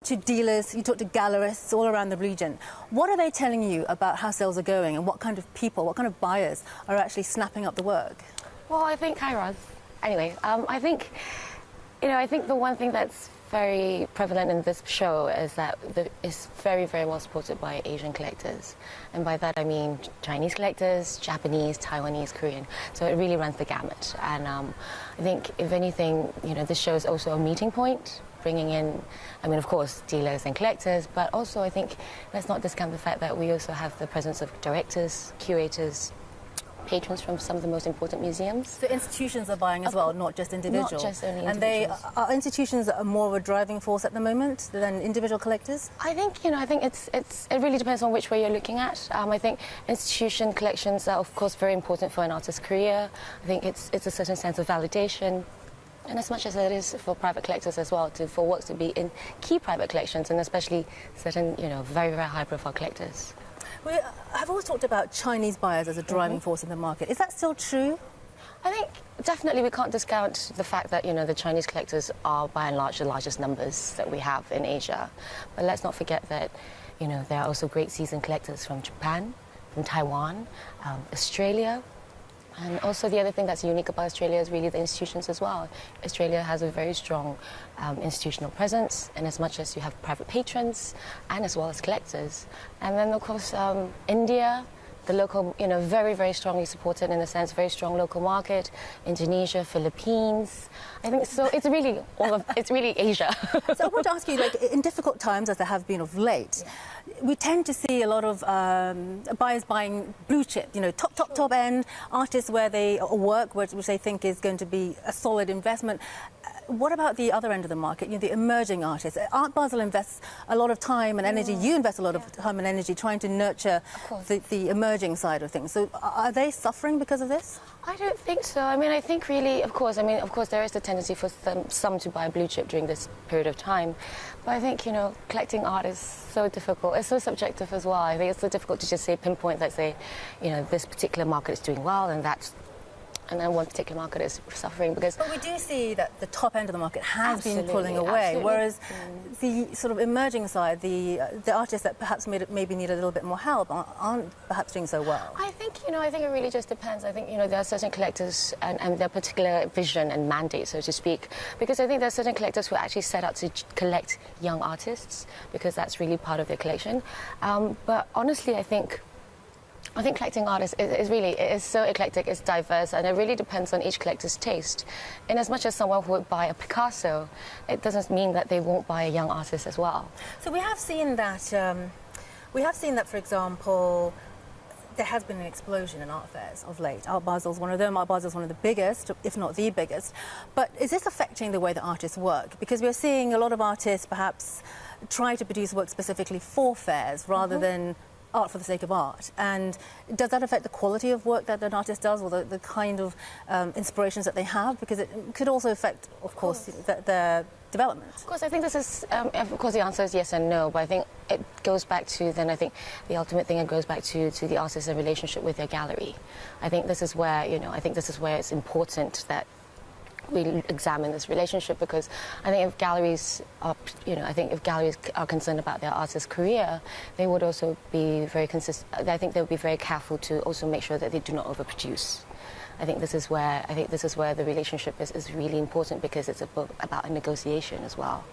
To dealers, you talk to gallerists all around the region. What are they telling you about how sales are going and what kind of people, what kind of buyers are actually snapping up the work? Well, I think, hi Roz. Anyway, I think the one thing that's very prevalent in this show is that it's very, very well supported by Asian collectors. And by that I mean Chinese collectors, Japanese, Taiwanese, Korean. So it really runs the gamut. And I think, if anything, this show is also a meeting point, bringing in, of course, dealers and collectors, but also I think let's not discount the fact that we also have the presence of directors, curators, patrons from some of the most important museums. So institutions are buying as well, not just individuals? Not just only individuals. individuals. And are institutions that are more of a driving force at the moment than individual collectors? I think, it really depends on which way you're looking at. I think institution collections are, of course, very important for an artist's career. I think it's a certain sense of validation. And as much as it is for private collectors as well, for works to be in key private collections, and especially certain, very, very high-profile collectors. We have always talked about Chinese buyers as a driving force in the market. Is that still true? I think definitely we can't discount the fact that, the Chinese collectors are, by and large, the largest numbers that we have in Asia. But let's not forget that, there are also great seasoned collectors from Japan, from Taiwan, Australia. And also the other thing that's unique about Australia is really the institutions as well. Australia has a very strong institutional presence, in as much as you have private patrons and as well as collectors. And then, of course, India, the local, very, very strongly supported, in a sense, very strong local market. Indonesia, Philippines. I think so. It's really it's really Asia. So I want to ask you, in difficult times, as there have been of late, we tend to see a lot of buyers buying blue chip, top end artists where they work, which they think is going to be a solid investment. What about the other end of the market, the emerging artists? Art Basel invests a lot of time and energy. You invest a lot of time and energy trying to nurture the emerging side of things. So are they suffering because of this? I don't think so. I think really, of course, there is the tendency for some to buy blue chip during this period of time. But I think, collecting art is so difficult. It's so subjective as well. I think it's so difficult to just pinpoint that, this particular market is doing well and then one particular market is suffering, because... But we do see that the top end of the market has been pulling away, absolutely. Whereas the sort of emerging side, the artists that perhaps maybe need a little bit more help aren't perhaps doing so well. I think, I think it really just depends. I think, there are certain collectors and their particular vision and mandate, so to speak, because I think there are certain collectors who actually set out to collect young artists, because that's really part of their collection. But honestly, I think collecting art is so eclectic, it's diverse, and it really depends on each collector's taste. In as much as someone who would buy a Picasso, it doesn't mean that they won't buy a young artist as well. So we have seen that, for example, there has been an explosion in art fairs of late. Art Basel is one of them. Art Basel is one of the biggest, if not the biggest. But is this affecting the way that artists work? Because we're seeing a lot of artists perhaps try to produce work specifically for fairs rather than art for the sake of art. And does that affect the quality of work that an artist does, or the kind of inspirations that they have? Because it could also affect, of course, their development. Of course, I think this is, of course, the answer is yes and no, but I think it goes back to, then I think the ultimate thing, it goes back to the artist's relationship with their gallery. I think this is where, it's important that we examine this relationship, because I think if galleries are, concerned about their artist's career, they would also be very consistent. I think they would be very careful to also make sure that they do not overproduce. I think this is where the relationship is really important, because it's about a negotiation as well.